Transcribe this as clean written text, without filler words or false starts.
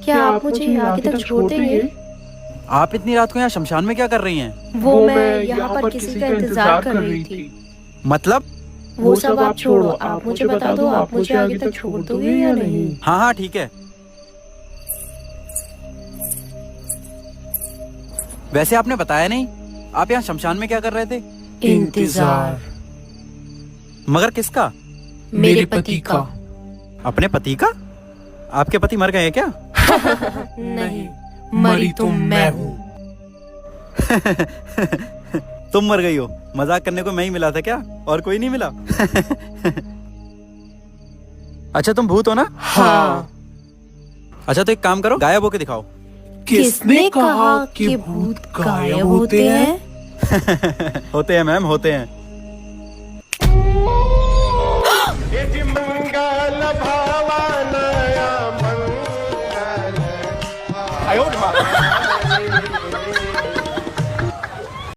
क्या आप मुझे यहाँ तक छोड़ देंगे? आप इतनी रात को यहाँ शमशान में क्या कर रही हैं? वो मैं यहाँ पर किसी का इंतजार कर रही थी। मतलब? वो सब आप छोड़ो, आप मुझे बता दो, आप मुझे आगे तक छोड़ दोगे या नहीं? हाँ हाँ ठीक है। वैसे आपने बताया नहीं, आप यहाँ शमशान में क्या कर रहे थे? इंतजार। मगर किसका? मेरे पति का। अपने पति का? आपके पति मर गए हैं क्या? नहीं, मरी तो मैं हूँ। तुम मर गई हो? मजाक करने को मैं ही मिला था क्या, और कोई नहीं मिला? अच्छा तुम भूत हो ना? हाँ। अच्छा तो एक काम करो, गायब होके दिखाओ। किसने कहा कि भूत गायब होते हैं? होते हैं मैम, होते हैं। मंगल भवन मंगल